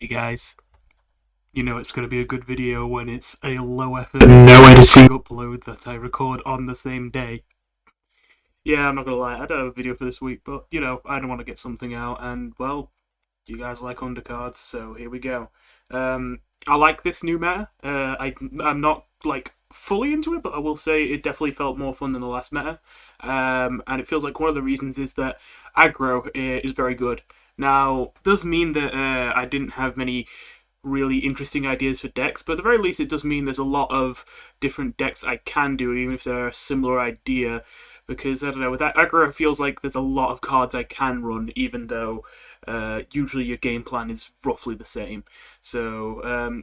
Hey guys, you know it's going to be a good video when it's a low effort, no editing upload that I record on the same day. Yeah, I'm not going to lie, I don't have a video for this week, but you know, I don't want to get something out, and well, you guys like undercards, so here we go. I like this new meta. I'm not like fully into it, but I will say it definitely felt more fun than the last meta. And it feels like one of the reasons is that aggro is very good. Now, does mean that I didn't have many really interesting ideas for decks, but at the very least, it does mean there's a lot of different decks I can do, even if they're a similar idea. Because I don't know, with that aggro, it feels like there's a lot of cards I can run, even though usually your game plan is roughly the same. So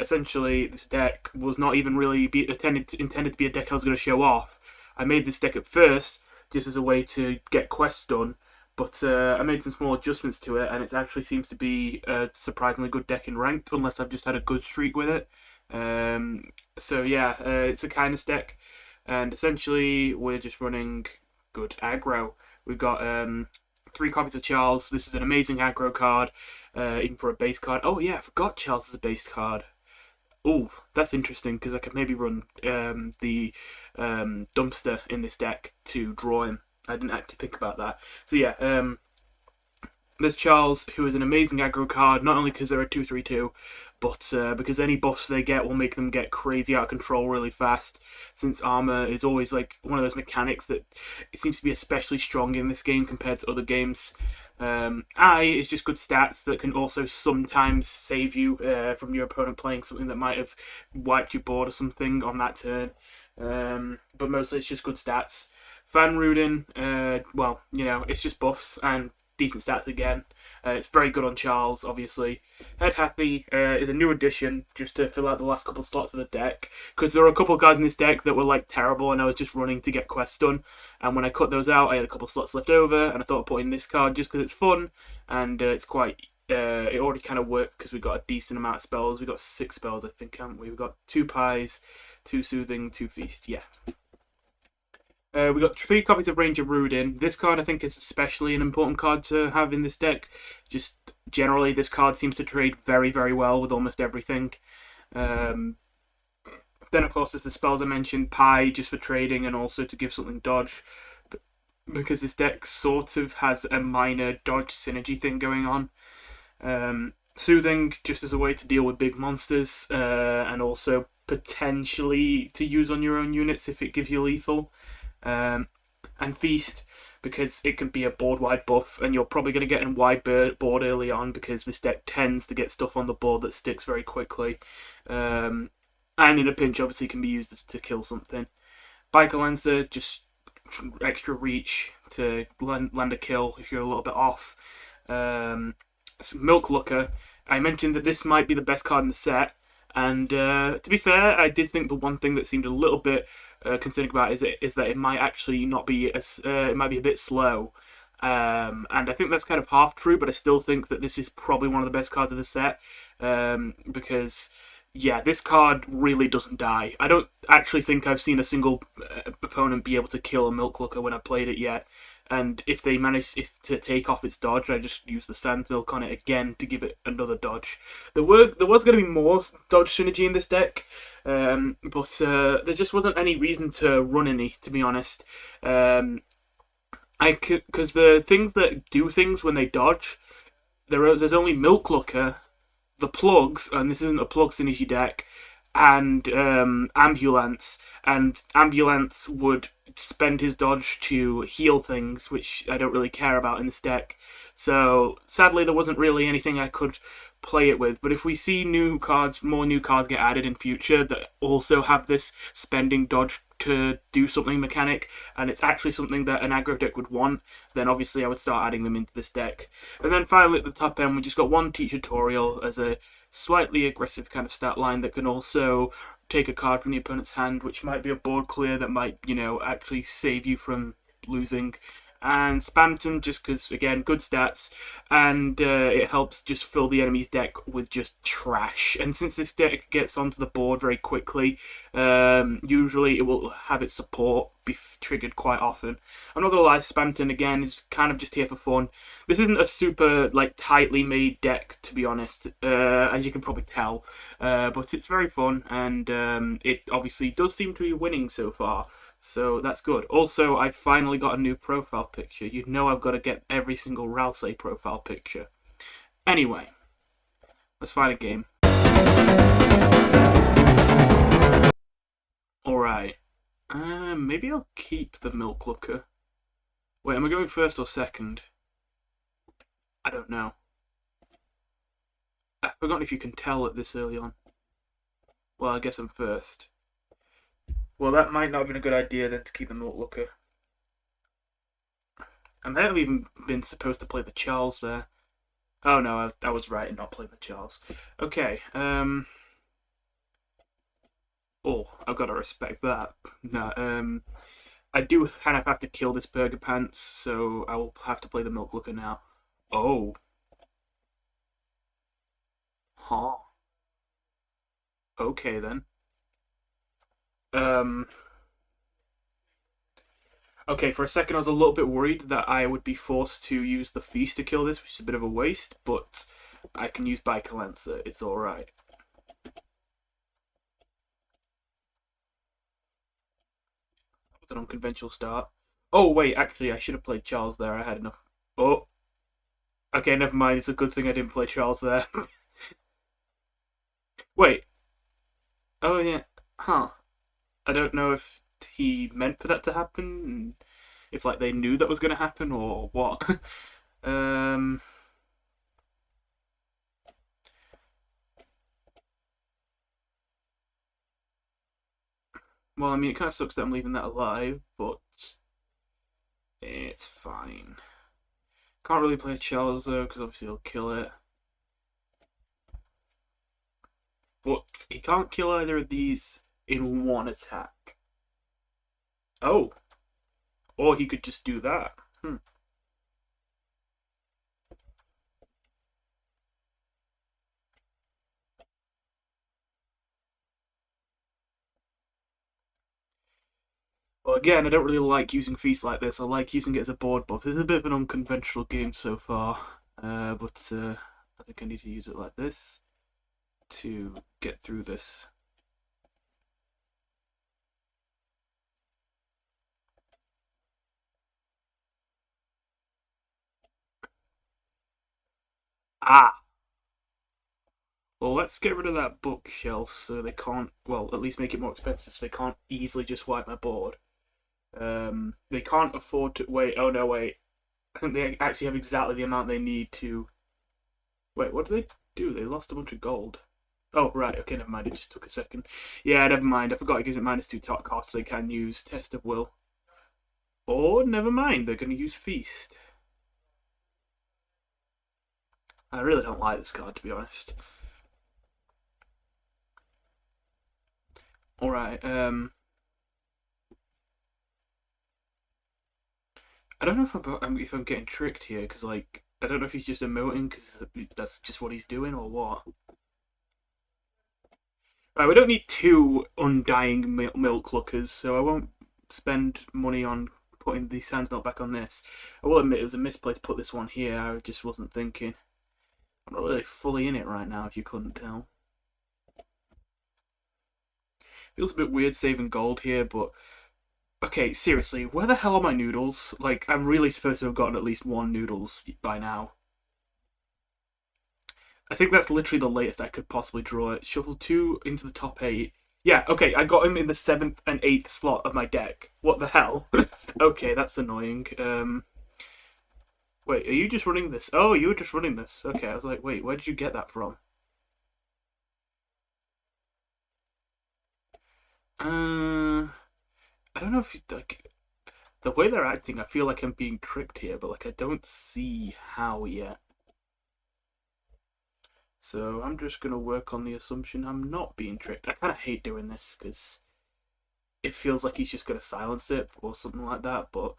essentially, this deck was not even really intended to be a deck I was going to show off. I made this deck at first just as a way to get quests done, but I made some small adjustments to it, and it actually seems to be a surprisingly good deck in ranked, unless I've just had a good streak with it. It's a kindness deck, and essentially we're just running good aggro. We've got 3 copies of Charles. This is an amazing aggro card, even for a base card. Oh yeah, I forgot Charles is a base card. Oh, that's interesting because I could maybe run the dumpster in this deck to draw him. I didn't actually think about that. So yeah, there's Charles, who is an amazing aggro card, not only because they're a 2/3/2, but because any buffs they get will make them get crazy out of control really fast, since armor is always like one of those mechanics that it seems to be especially strong in this game compared to other games. I is just good stats that can also sometimes save you from your opponent playing something that might have wiped your board or something on that turn. But mostly it's just good stats. Van Ruden, it's just buffs and decent stats again. It's very good on Charles, obviously. Head Happy is a new addition just to fill out the last couple of slots of the deck, because there were a couple of cards in this deck that were like terrible and I was just running to get quests done, and when I cut those out I had a couple of slots left over, and I thought I'd put in this card just because it's fun, and it's quite it already kind of worked because we got a decent amount of spells. We got 6 spells, I think, haven't we? We got 2 Pies, 2 Soothing, 2 Feast. Yeah. We got 3 copies of Ranger Rudin. This card, I think, is especially an important card to have in this deck. Just generally, this card seems to trade very, very well with almost everything. Then, of course, there's the spells I mentioned, Pie, just for trading and also to give something dodge. Because this deck sort of has a minor dodge synergy thing going on. Soothing, just as a way to deal with big monsters, and also potentially to use on your own units if it gives you lethal. And Feast, because it can be a board-wide buff, and you're probably going to get in wide board early on because this deck tends to get stuff on the board that sticks very quickly. And in a pinch, obviously, can be used to kill something. Biker Lancer, just extra reach to land a kill if you're a little bit off. Milk Looker, I mentioned that this might be the best card in the set, and to be fair, I did think the one thing that seemed a little bit concerning about is that it might actually not be as it might be a bit slow, and I think that's kind of half true. But I still think that this is probably one of the best cards of the set, because yeah, this card really doesn't die. I don't actually think I've seen a single opponent be able to kill a Milk Looker when I played it yet. And if they manage to take off its dodge, I just use the Sand Milk on it again to give it another dodge. There was going to be more dodge synergy in this deck, but there just wasn't any reason to run any, to be honest. Because the things that do things when they dodge, there's only Milk Looker, the Plugs, and this isn't a Plug synergy deck, and Ambulance. And Ambulance would spend his dodge to heal things, which I don't really care about in this deck. So sadly, there wasn't really anything I could play it with. But if we see more new cards get added in future that also have this spending dodge to do something mechanic, and it's actually something that an aggro deck would want, then obviously I would start adding them into this deck. And then finally at the top end, we just got 1 Teach Tutorial as a slightly aggressive kind of stat line that can also take a card from the opponent's hand, which might be a board clear that might, actually save you from losing. and Spamton just because, again, good stats, and it helps just fill the enemy's deck with just trash. And since this deck gets onto the board very quickly, usually it will have its support be triggered quite often. I'm not gonna lie, Spamton again is kind of just here for fun. This isn't a super like tightly made deck, to be honest, as you can probably tell, but it's very fun, and it obviously does seem to be winning so far. So that's good. Also, I finally got a new profile picture. You know I've got to get every single Ralsei profile picture. Anyway, let's find a game. Alright. Maybe I'll keep the Milk Looker. Wait, am I going first or second? I don't know. I've forgotten if you can tell it this early on. Well, I guess I'm first. Well, that might not have been a good idea then to keep the Milk Looker. I might have even been supposed to play the Charles there. Oh no, I was right in not playing the Charles. Okay, oh, I've got to respect that. No, I do kind of have to kill this Burger Pants, so I will have to play the Milk Looker now. Oh. Huh. Okay then. Um. Okay, for a second I was a little bit worried that I would be forced to use the Feast to kill this, which is a bit of a waste, but I can use Bikalancer. It's alright. That was an unconventional start. Oh, wait, actually, I should have played Charles there. I had enough. Oh, okay, never mind. It's a good thing I didn't play Charles there. Wait. Oh, yeah. Huh. I don't know if he meant for that to happen, if, like, they knew that was going to happen, or what. um... Well, I mean, it kind of sucks that I'm leaving that alive, but it's fine. Can't really play Charles, though, because obviously he'll kill it. But he can't kill either of these in one attack. Oh. Or he could just do that. Well, again, I don't really like using Feast like this. I like using it as a board buff. This is a bit of an unconventional game so far. But I think I need to use it like this to get through this. Ah! Well, let's get rid of that bookshelf so they can't, well, at least make it more expensive so they can't easily just wipe my board. They can't afford to, wait, oh no, wait. I think they actually have exactly the amount they need to, wait, what did they do? They lost a bunch of gold. Oh, right, okay, never mind, it just took a second. Yeah, never mind, I forgot it gives it -2 top cost, so they can use Test of Will. Or, never mind, they're going to use Feast. I really don't like this card, to be honest. Alright, I don't know if I'm getting tricked here, because, like, I don't know if he's just emoting, because that's just what he's doing, or what. Right, we don't need two undying milk lookers, so I won't spend money on putting the Sans Milk back on this. I will admit it was a misplay to put this one here, I just wasn't thinking. I'm not really fully in it right now, if you couldn't tell. Feels a bit weird saving gold here, but okay, seriously, where the hell are my noodles? Like, I'm really supposed to have gotten at least one noodles by now. I think that's literally the latest I could possibly draw it. Shuffle two into the top eight. Yeah, okay, I got him in the 7th and 8th slot of my deck. What the hell? Okay, that's annoying. Wait, are you just running this? Oh, you were just running this. Okay, I was like, wait, where did you get that from? I don't know if, like, the way they're acting, I feel like I'm being tricked here, but, like, I don't see how yet. So I'm just going to work on the assumption I'm not being tricked. I kind of hate doing this because it feels like he's just going to silence it or something like that, but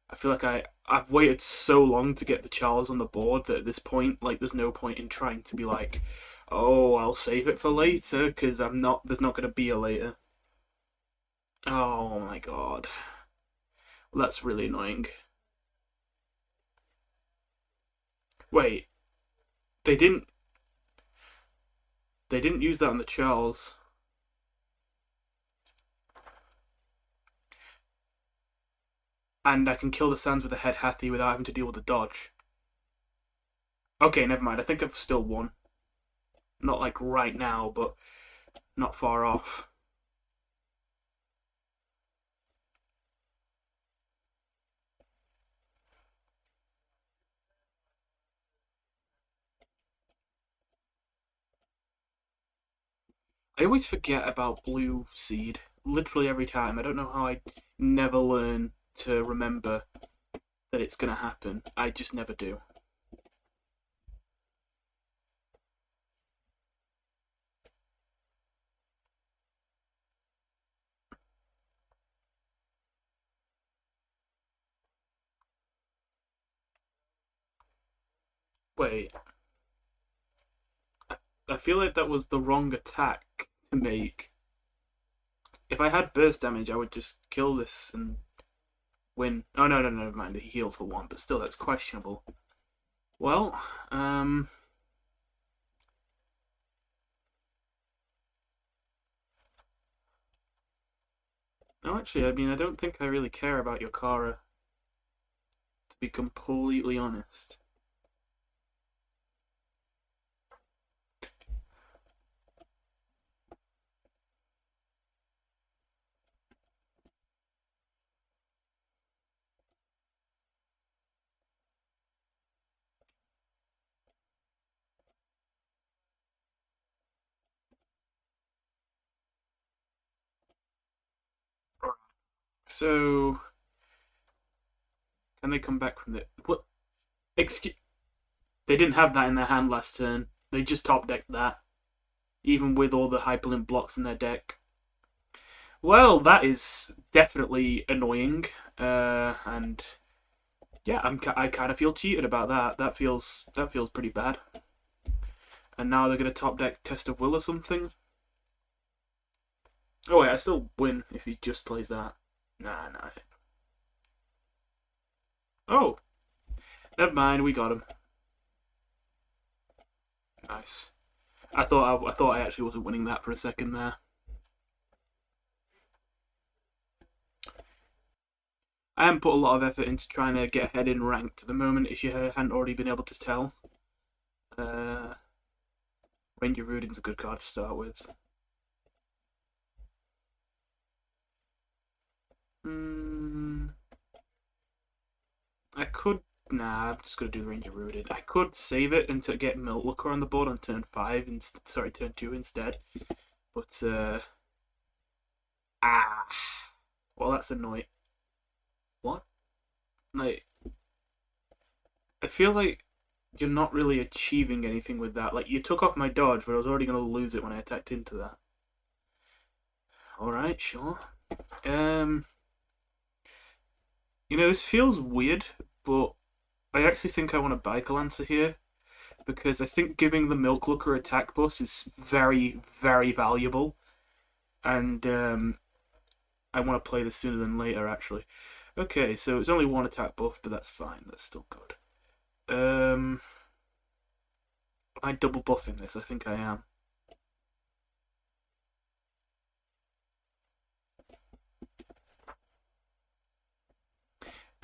I feel like I've waited so long to get the Charles on the board that at this point, like, there's no point in trying to be like, oh, I'll save it for later because I'm not. There's not going to be a later. Oh my god, well, that's really annoying. Wait, they didn't. They didn't use that on the Charles. And I can kill the Sands with a head Hathi without having to deal with the dodge. Okay, never mind. I think I've still won. Not like right now, but not far off. I always forget about Blue Seed. Literally every time. I don't know how I never learn to remember that it's going to happen. I just never do. Wait, I feel like that was the wrong attack to make. If I had burst damage, I would just kill this and win. Oh, no, no, no, never mind. He healed for one, but still, that's questionable. Well, no, actually, I mean, I don't think I really care about your Kara, to be completely honest. So, can they come back from the what? Excuse. They didn't have that in their hand last turn. They just top decked that, even with all the hyperlink blocks in their deck. Well, that is definitely annoying, and yeah, I kind of feel cheated about that. That feels pretty bad. And now they're gonna top deck Test of Will or something. Oh wait, I still win if he just plays that. Nah, nah. Oh, never mind. We got him. Nice. I thought I actually wasn't winning that for a second there. I haven't put a lot of effort into trying to get ahead in ranked at the moment. If you hadn't already been able to tell, uh, Ranger Rudin's a good card to start with. Hmm. I could. Nah, I'm just gonna do the Ranger Rooted. I could save it and to get Milk Looker on the board on turn 5 and sorry, turn 2 instead. But ah, well that's annoying. What? Like, I feel like you're not really achieving anything with that. Like, you took off my dodge, but I was already gonna lose it when I attacked into that. All right, sure. Um, this feels weird, but I actually think I want to Bike Lancer here because I think giving the Milk Looker attack boost is very, very valuable, and I want to play this sooner than later. Actually, okay, so it's only one attack buff, but that's fine. That's still good. Am I double buffing this? I think I am.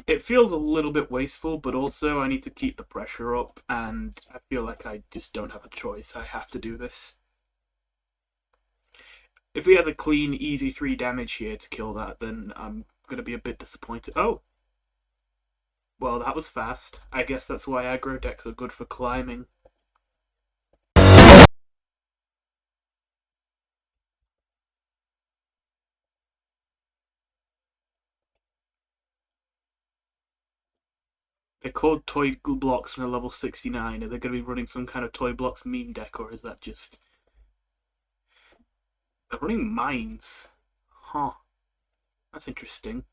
It feels a little bit wasteful, but also I need to keep the pressure up, and I feel like I just don't have a choice. I have to do this. If he has a clean, easy 3 damage here to kill that, then I'm going to be a bit disappointed. Oh! Well, that was fast. I guess that's why aggro decks are good for climbing. They're called Toy Blocks from a level 69. Are they going to be running some kind of Toy Blocks meme deck, or is that just... They're running Mines. Huh. That's interesting.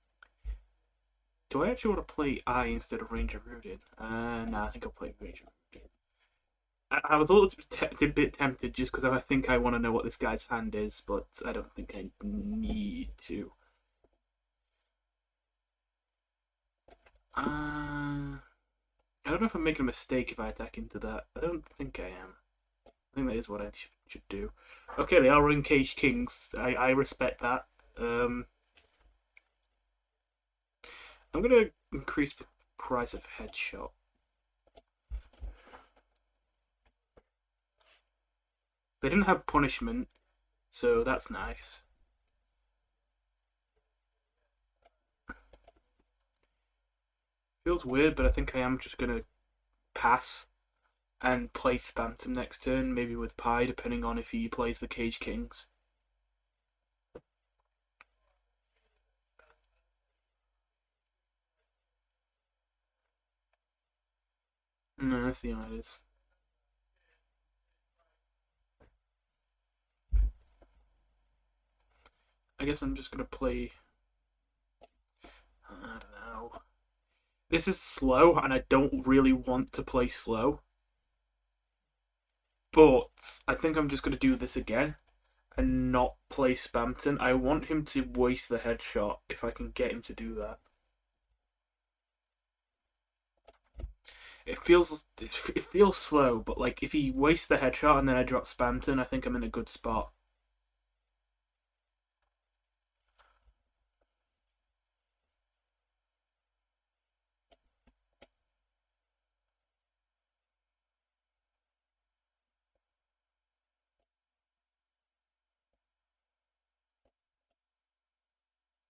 Do I actually want to play I instead of Ranger Rooted? Nah, I think I'll play Ranger Rooted. I was a little bit tempted just because I think I want to know what this guy's hand is, but I don't think I need to. I don't know if I'm making a mistake if I attack into that. I don't think I am. I think that is what I should do. Okay, they are running Cage Kings. I respect that. I'm going to increase the price of Headshot. They didn't have Punishment, so that's nice. Feels weird, but I think I am just going to pass and play Spamton next turn, maybe with Pie, depending on if he plays the Cage Kings. No, I see how it is. I guess I'm just gonna play. I don't know. This is slow, and I don't really want to play slow. But I think I'm just gonna do this again and not play Spamton. I want him to waste the headshot if I can get him to do that. It feels slow, but like if he wastes the headshot and then I drop Spamton, I think I'm in a good spot.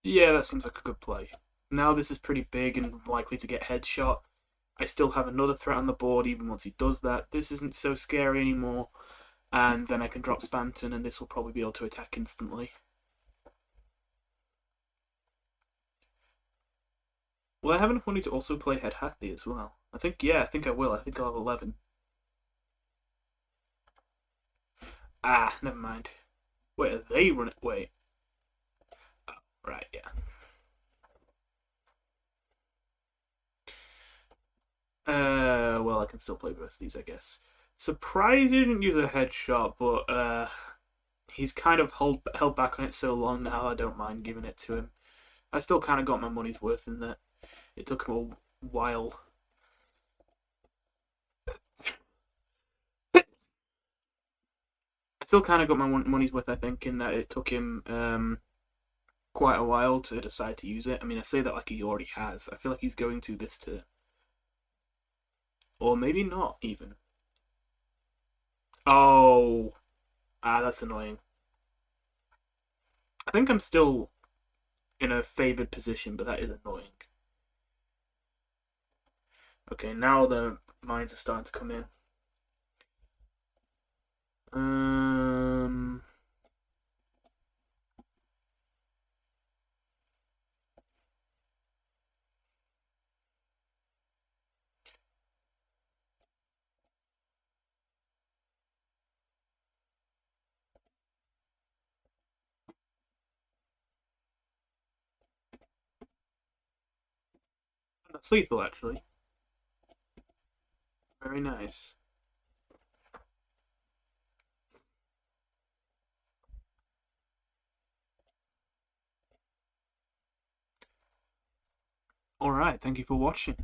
Yeah, that seems like a good play. Now this is pretty big and likely to get headshot. I still have another threat on the board even once he does that. This isn't so scary anymore. And then I can drop Spamton and this will probably be able to attack instantly. Will I have enough money to also play Head Happy as well? I think I will. I think I'll have 11. Ah, never mind. Wait, are they running? Wait. Oh, right, yeah. Well, I can still play both of these, I guess. Surprised he didn't use a headshot, but he's kind of held back on it so long now. I don't mind giving it to him. I still kind of got my money's worth in that. It took him a while. I still kind of got my money's worth, I think, in that it took him quite a while to decide to use it. I mean, I say that like he already has. I feel like he's going to this turn. Or maybe not, even. Oh, that's annoying. I think I'm still in a favored position, but that is annoying. Okay, now the mines are starting to come in. Um, that's lethal, actually. Very nice. Alright, thank you for watching.